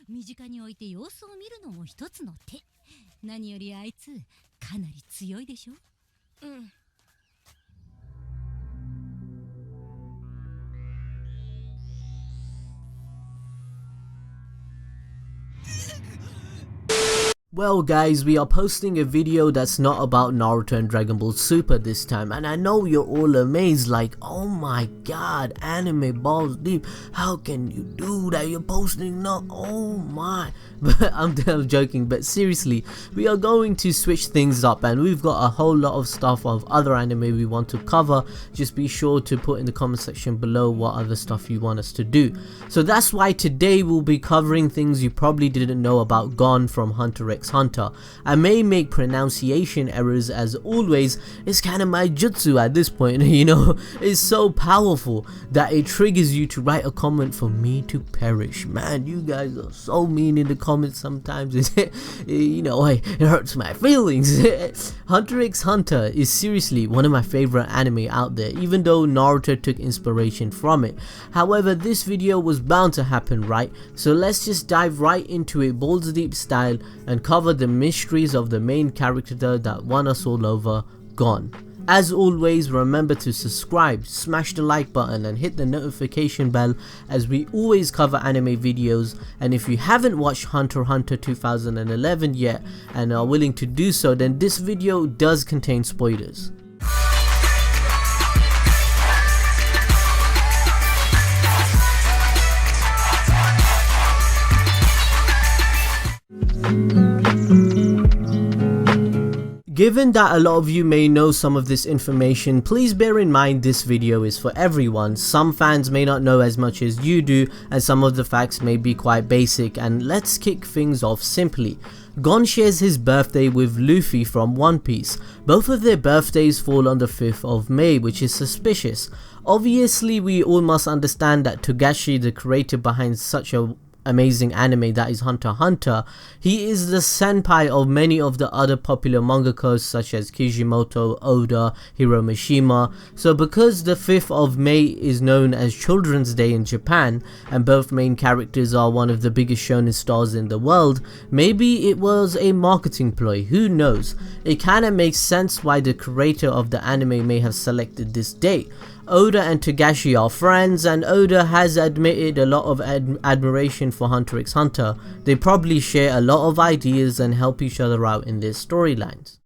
身近に置いて様子を見るのも一つの手。何よりあいつかなり強いでしょ。うん。Well guys, we are posting a video that's not about Naruto and Dragon Ball Super this time, and I know you're all amazed like, oh my god, anime balls deep, how can you do that? You're posting no, oh my. But I'm joking, but seriously, we are going to switch things up and we've got a whole lot of stuff of other anime we want to cover. Just be sure to put in the comment section below what other stuff you want us to do. So that's why today we'll be covering things you probably didn't know about Gon from Hunter x Hunter. I may make pronunciation errors as always. It's kind of my jutsu at this point, you know. It's so powerful that it triggers you to write a comment for me to perish. Man, you guys are so mean in the comments sometimes. You know, it hurts my feelings. Hunter x Hunter is seriously one of my favorite anime out there, even though Naruto took inspiration from it. However, this video was bound to happen, right? So let's just dive right into it balls deep style and cover the mysteries of the main character that won us all over, Gon. As always, remember to subscribe, smash the like button and hit the notification bell as we always cover anime videos. And if you haven't watched Hunter x Hunter 2011 yet and are willing to do so, then this video does contain spoilers. Given that a lot of you may know some of this information, please bear in mind this video is for everyone. Some fans may not know as much as you do and some of the facts may be quite basic, and let's kick things off simply. Gon shares his birthday with Luffy from One Piece. Both of their birthdays fall on the 5th of May, which is suspicious. Obviously, we all must understand that Togashi, the creator behind such a amazing anime that is Hunter x Hunter, he is the senpai of many of the other popular mangakas such as Kishimoto, Oda, Hiro Mishima. So because the 5th of May is known as Children's Day in Japan and both main characters are one of the biggest shonen stars in the world, maybe it was a marketing ploy, who knows. It kinda makes sense why the creator of the anime may have selected this date. Oda and Togashi are friends and Oda has admitted a lot of admiration for Hunter x Hunter. They probably share a lot of ideas and help each other out in their storylines.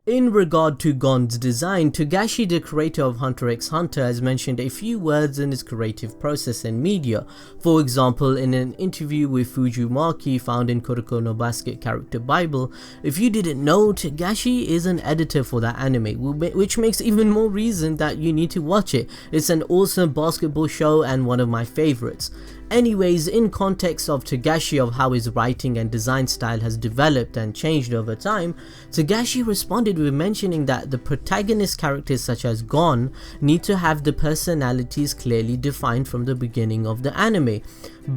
In regard to Gon's design, Togashi, the creator of Hunter x Hunter, has mentioned a few words in his creative process and media. For example, in an interview with Fujimaki found in Kuroko no Basket Character Bible, if you didn't know, Togashi is an editor for that anime, which makes even more reason that you need to watch it. It's an awesome basketball show and one of my favorites. Anyways, in context of Togashi of how his writing and design style has developed and changed over time, Togashi responded with mentioning that the protagonist characters such as Gon need to have the personalities clearly defined from the beginning of the anime,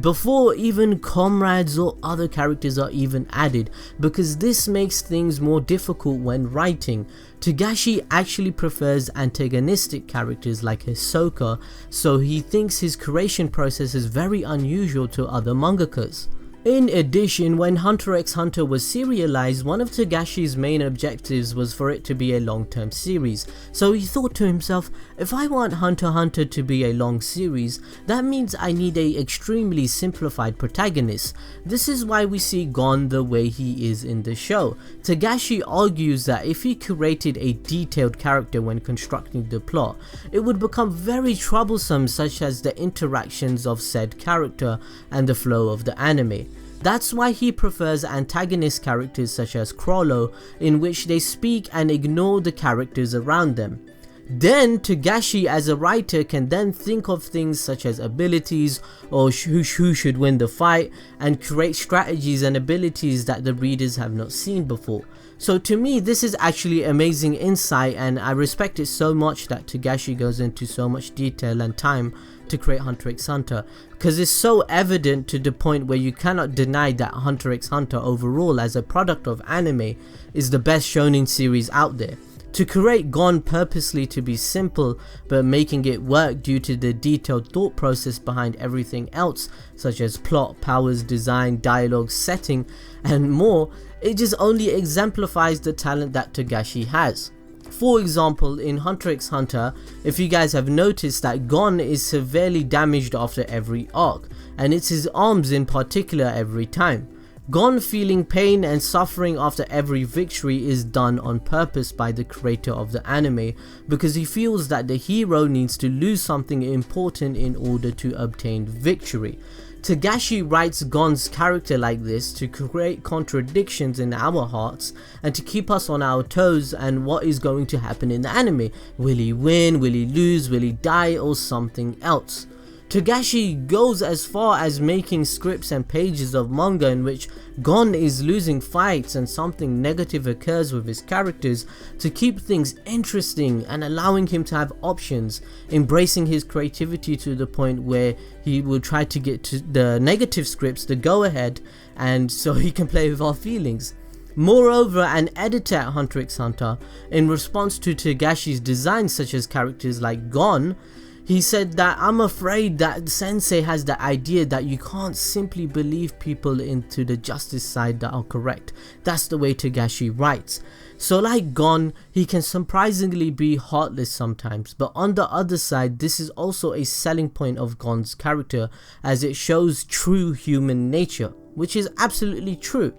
before even comrades or other characters are even added, because this makes things more difficult when writing. Togashi actually prefers antagonistic characters like Hisoka, so he thinks his creation process is very unusual to other mangakas. In addition, when Hunter x Hunter was serialized, one of Togashi's main objectives was for it to be a long-term series. So he thought to himself, if I want Hunter x Hunter to be a long series, that means I need a extremely simplified protagonist. This is why we see Gon the way he is in the show. Togashi argues that if he created a detailed character when constructing the plot, it would become very troublesome, such as the interactions of said character and the flow of the anime. That's why he prefers antagonist characters such as Chrollo, in which they speak and ignore the characters around them. Then Togashi as a writer can then think of things such as abilities or who should win the fight and create strategies and abilities that the readers have not seen before. So to me, this is actually amazing insight, and I respect it so much that Togashi goes into so much detail and time to create Hunter x Hunter, because it's so evident to the point where you cannot deny that Hunter x Hunter overall as a product of anime is the best shonen series out there. To create Gon purposely to be simple but making it work due to the detailed thought process behind everything else, such as plot, powers, design, dialogue, setting and more, it just only exemplifies the talent that Togashi has. For example, in Hunter x Hunter, if you guys have noticed that Gon is severely damaged after every arc, and it's his arms in particular every time. Gon feeling pain and suffering after every victory is done on purpose by the creator of the anime because he feels that the hero needs to lose something important in order to obtain victory. Togashi writes Gon's character like this to create contradictions in our hearts and to keep us on our toes and what is going to happen in the anime. Will he win? Will he lose? Will he die? Or something else? Togashi goes as far as making scripts and pages of manga in which Gon is losing fights and something negative occurs with his characters to keep things interesting and allowing him to have options, embracing his creativity to the point where he will try to get to the negative scripts to go ahead and so he can play with our feelings. Moreover, an editor at Hunter x Hunter, in response to Togashi's designs such as characters like Gon, he said that I'm afraid that Sensei has the idea that you can't simply believe people into the justice side that are correct. That's the way Togashi writes. So like Gon, he can surprisingly be heartless sometimes, but on the other side, this is also a selling point of Gon's character as it shows true human nature, which is absolutely true.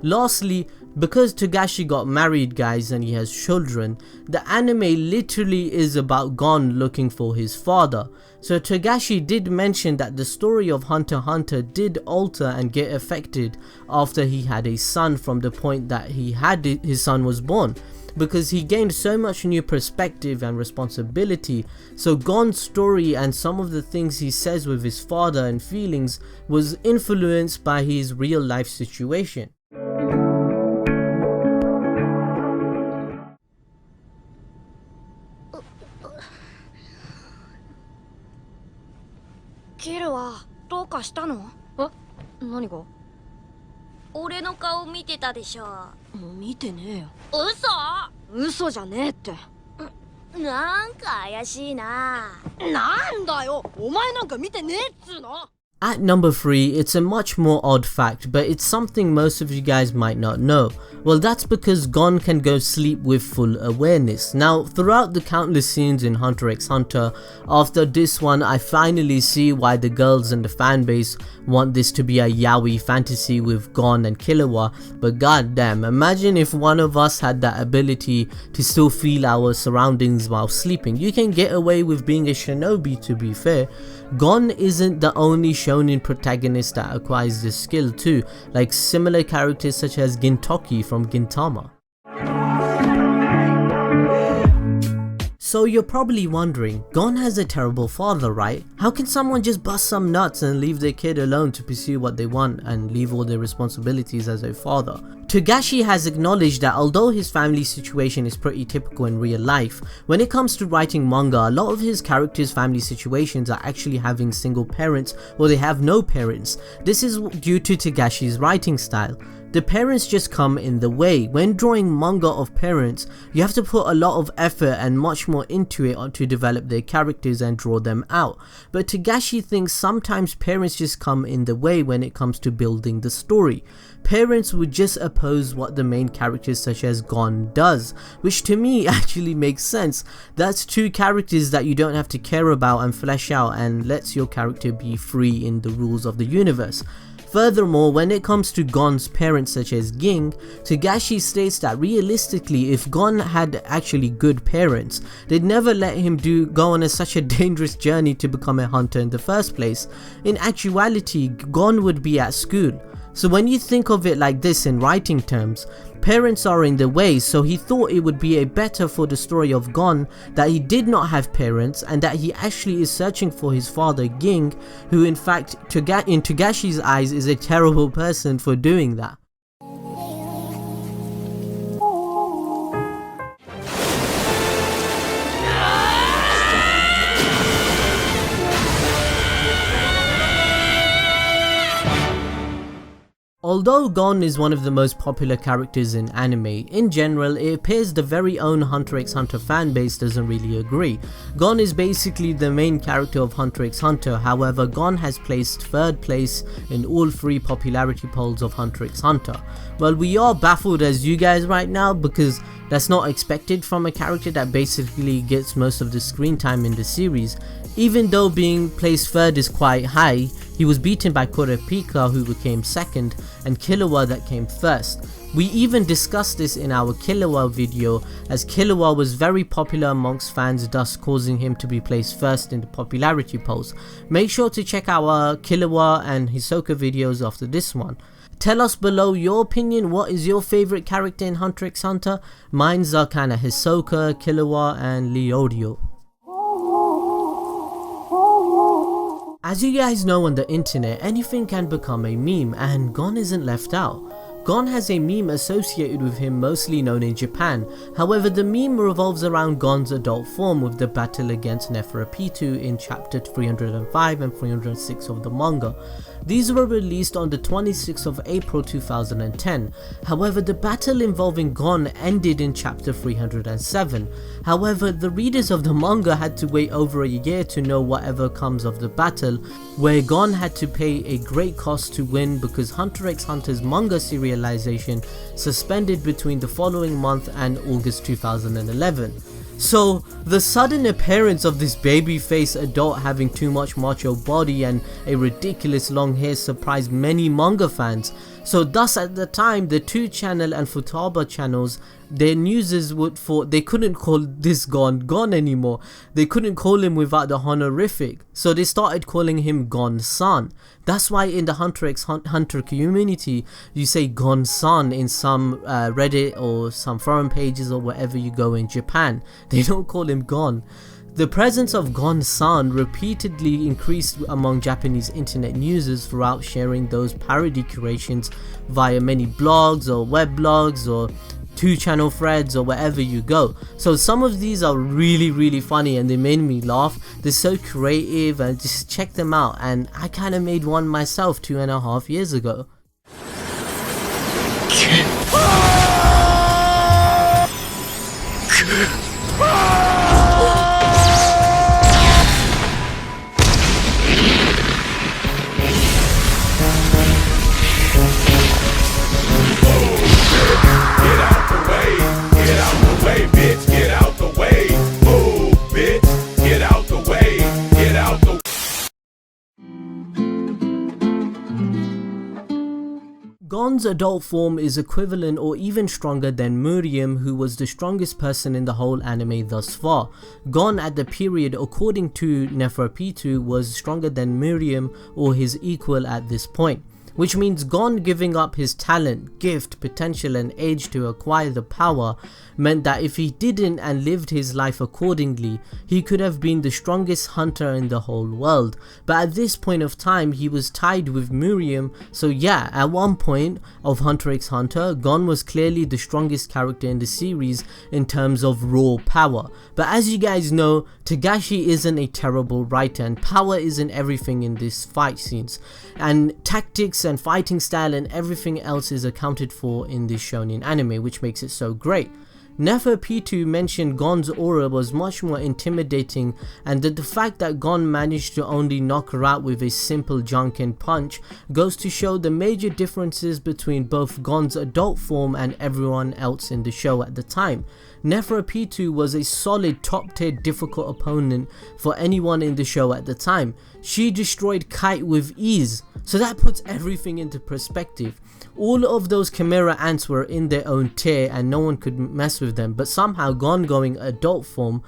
Lastly, because Togashi got married guys and he has children, the anime literally is about Gon looking for his father. So Togashi did mention that the story of Hunter x Hunter did alter and get affected after he had a son from the point that his son was born, because he gained so much new perspective and responsibility. So Gon's story and some of the things he says with his father and feelings was influenced by his real life situation. Killua, どうかしたの？何が？俺の顔見てたでしょ。見てねえよ。嘘じゃねえって。なんか怪しいな。なんだよ、お前なんか見てねえっつうの。At number 3, it's a much more odd fact, but it's something most of you guys might not know. Well, that's because Gon can go sleep with full awareness. Now, throughout the countless scenes in Hunter x Hunter, after this one I finally see why the girls and the fanbase want this to be a yaoi fantasy with Gon and Killua, but goddamn, imagine if one of us had that ability to still feel our surroundings while sleeping. You can get away with being a shinobi, to be fair. Gon isn't the only shonen protagonist that acquires this skill too, like similar characters such as Gintoki from Gintama. So you're probably wondering, Gon has a terrible father, right? How can someone just bust some nuts and leave their kid alone to pursue what they want and leave all their responsibilities as a father? Togashi has acknowledged that although his family situation is pretty typical in real life, when it comes to writing manga, a lot of his characters' family situations are actually having single parents or they have no parents. This is due to Togashi's writing style. The parents just come in the way. When drawing manga of parents, you have to put a lot of effort and much more into it to develop their characters and draw them out. But Togashi thinks sometimes parents just come in the way when it comes to building the story. Parents would just oppose what the main characters such as Gon does, which to me actually makes sense. That's two characters that you don't have to care about and flesh out and lets your character be free in the rules of the universe. Furthermore, when it comes to Gon's parents such as Ging, Togashi states that realistically if Gon had actually good parents, they'd never let him go on such a dangerous journey to become a hunter in the first place. In actuality, Gon would be at school. So when you think of it like this in writing terms, parents are in the way, so he thought it would be better for the story of Gon that he did not have parents and that he actually is searching for his father Ging, who in fact in Togashi's eyes is a terrible person for doing that. Although Gon is one of the most popular characters in anime, in general it appears the very own Hunter x Hunter fanbase doesn't really agree. Gon is basically the main character of Hunter x Hunter, however Gon has placed 3rd place in all 3 popularity polls of Hunter x Hunter. Well, we are baffled as you guys right now because that's not expected from a character that basically gets most of the screen time in the series. Even though being placed 3rd is quite high, he was beaten by Kurapika who became 2nd and Killua that came 1st. We even discussed this in our Killua video, as Killua was very popular amongst fans, thus causing him to be placed 1st in the popularity polls. Make sure to check our Killua and Hisoka videos after this one. Tell us below your opinion, what is your favourite character in Hunter x Hunter? Mine's are kinda Hisoka, Killua and Leodio. As you guys know, on the internet, anything can become a meme, and Gon isn't left out. Gon has a meme associated with him mostly known in Japan, however the meme revolves around Gon's adult form with the battle against Neferpitou in chapter 305 and 306 of the manga. These were released on the 26th of April 2010, however the battle involving Gon ended in chapter 307. However, the readers of the manga had to wait over a year to know whatever comes of the battle, where Gon had to pay a great cost to win because Hunter x Hunter's manga serialization suspended between the following month and August 2011. So the sudden appearance of this babyface adult having too much macho body and a ridiculous long hair surprised many manga fans. So thus at the time, the 2channel and Futaba channels, their users would thought they couldn't call this Gon anymore. They couldn't call him without the honorific, so they started calling him Gon-san. That's why in the Hunter x Hunter community you say Gon-san in some Reddit or some forum pages or wherever you go in Japan. They don't call him Gon. The presence of Gon-san repeatedly increased among Japanese internet users throughout sharing those parody creations via many blogs or weblogs or 2channel threads or wherever you go. So some of these are really funny and they made me laugh. They're so creative, and just check them out, and I kind of made one myself 2.5 years ago. Gon's adult form is equivalent or even stronger than Meruem, who was the strongest person in the whole anime thus far. Gon at the period, according to Neferpitou, was stronger than Meruem or his equal at this point. Which means Gon giving up his talent, gift, potential and age to acquire the power meant that if he didn't and lived his life accordingly, he could have been the strongest hunter in the whole world. But at this point of time, he was tied with Meruem, so yeah, at one point of Hunter x Hunter, Gon was clearly the strongest character in the series in terms of raw power. But as you guys know, Togashi isn't a terrible writer, and power isn't everything in this fight scenes, and tactics and fighting style and everything else is accounted for in this shonen anime, which makes it so great. Neferpitou mentioned Gon's aura was much more intimidating, and that the fact that Gon managed to only knock her out with a simple Janken punch goes to show the major differences between both Gon's adult form and everyone else in the show at the time. Neferpitou was a solid top tier difficult opponent for anyone in the show at the time. She destroyed Kite with ease, so that puts everything into perspective. All of those Chimera ants were in their own tier and no one could mess with them, but somehow Gon going adult form,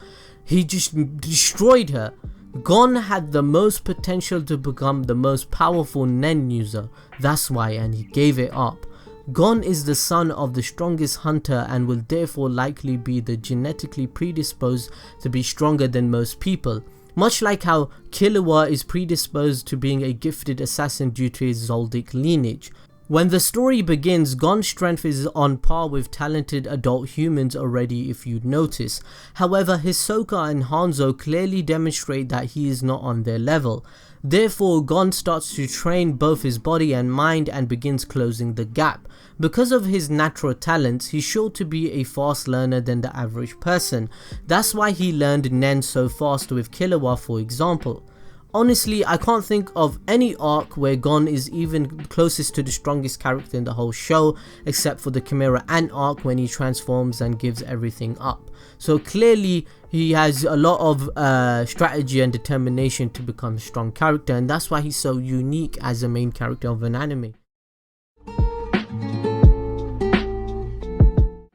he just destroyed her. Gon had the most potential to become the most powerful Nen user, that's why, and he gave it up. Gon is the son of the strongest hunter and will therefore likely be the genetically predisposed to be stronger than most people. Much like how Killua is predisposed to being a gifted assassin due to his Zoldyck lineage. When the story begins, Gon's strength is on par with talented adult humans already, if you'd notice. However, Hisoka and Hanzo clearly demonstrate that he is not on their level. Therefore, Gon starts to train both his body and mind and begins closing the gap. Because of his natural talents, he's sure to be a fast learner than the average person. That's why he learned Nen so fast with Killua, for example. Honestly, I can't think of any arc where Gon is even closest to the strongest character in the whole show, except for the Chimera Ant arc when he transforms and gives everything up. So clearly he has a lot of strategy and determination to become a strong character, and that's why he's so unique as a main character of an anime.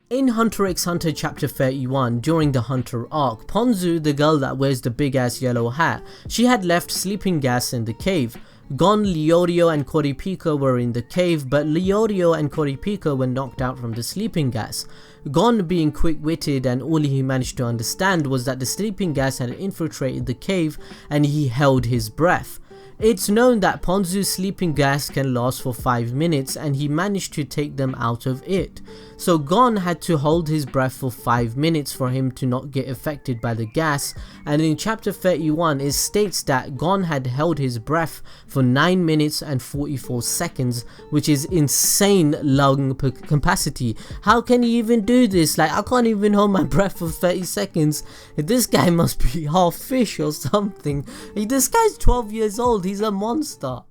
In Hunter x Hunter chapter 31, during the Hunter arc, Ponzu, the girl that wears the big ass yellow hat, she had left sleeping gas in the cave. Gon, Leorio and Kuripika were in the cave, but Leorio and Kuripika were knocked out from the sleeping gas. Gon, being quick-witted, and all he managed to understand was that the sleeping gas had infiltrated the cave and he held his breath. It's known that Ponzu's sleeping gas can last for 5 minutes and he managed to take them out of it. So Gon had to hold his breath for 5 minutes for him to not get affected by the gas, and in chapter 31 it states that Gon had held his breath for 9 minutes and 44 seconds, which is insane lung capacity. How can he even do this? Like, I can't even hold my breath for 30 seconds. This guy must be half fish or something. This guy's 12 years old, he's a monster.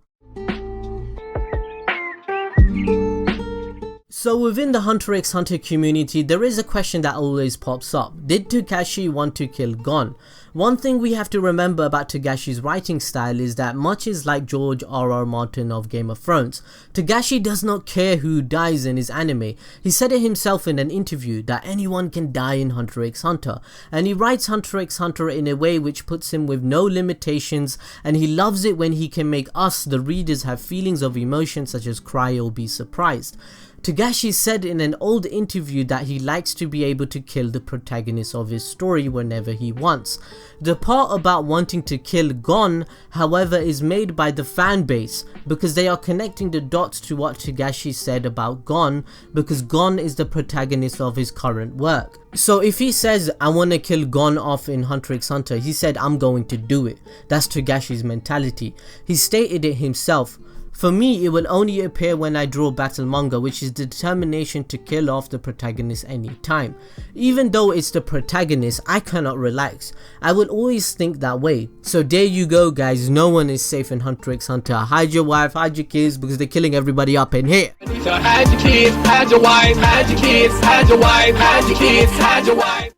So within the Hunter x Hunter community, there is a question that always pops up. Did Togashi want to kill Gon? One thing we have to remember about Togashi's writing style is that, much is like George R.R. Martin of Game of Thrones, Togashi does not care who dies in his anime. He said it himself in an interview that anyone can die in Hunter x Hunter, and he writes Hunter x Hunter in a way which puts him with no limitations, and he loves it when he can make us, the readers, have feelings of emotion such as cry or be surprised. Togashi said in an old interview that he likes to be able to kill the protagonist of his story whenever he wants. The part about wanting to kill Gon, however, is made by the fan base because they are connecting the dots to what Togashi said about Gon, because Gon is the protagonist of his current work. So if he says, I want to kill Gon off in Hunter x Hunter, he said, I'm going to do it. That's Togashi's mentality. He stated it himself. For me, it will only appear when I draw battle manga, which is the determination to kill off the protagonist anytime. Even though it's the protagonist, I cannot relax. I will always think that way. So there you go guys, no one is safe in Hunter x Hunter. Hide your wife, hide your kids, because they're killing everybody up in here. So hide your kids, hide your wife, hide your kids, hide your wife, hide your kids, hide your wife.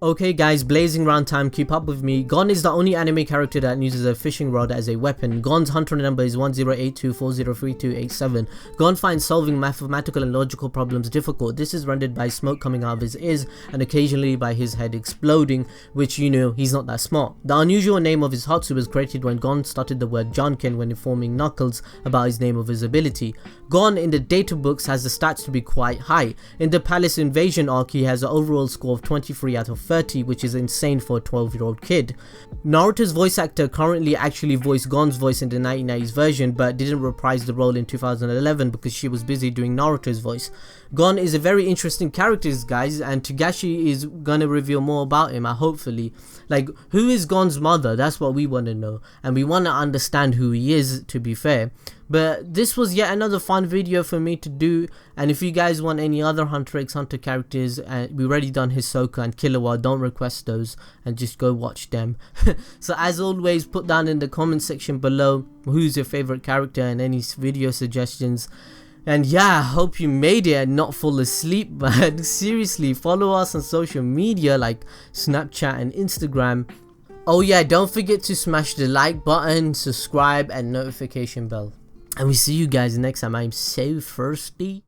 Okay guys, blazing round time, keep up with me. Gon is the only anime character that uses a fishing rod as a weapon. Gon's hunter number is 1082403287. Gon finds solving mathematical and logical problems difficult. This is rendered by smoke coming out of his ears and occasionally by his head exploding, which, you know, he's not that smart. The unusual name of his Hatsu was created when Gon started the word Janken when informing Knuckles about his name of his ability. Gon in the data books has the stats to be quite high. In the Palace Invasion arc, he has an overall score of 23 out of 30, which is insane for a 12-year-old kid. Naruto's voice actor currently actually voiced Gon's voice in the 1990s version, but didn't reprise the role in 2011 because she was busy doing Naruto's voice. Gon is a very interesting character, guys, and Togashi is gonna reveal more about him, hopefully. Like, who is Gon's mother? That's what we want to know, and we want to understand who he is, to be fair. But this was yet another fun video for me to do, and if you guys want any other Hunter x Hunter characters, we already done Hisoka and Killua, don't request those and just go watch them. So as always, put down in the comment section below who's your favorite character and any video suggestions. And yeah, I hope you made it and not fall asleep, but seriously, follow us on social media like Snapchat and Instagram. Oh yeah, don't forget to smash the like button, subscribe and notification bell. And we see you guys next time. I'm so thirsty.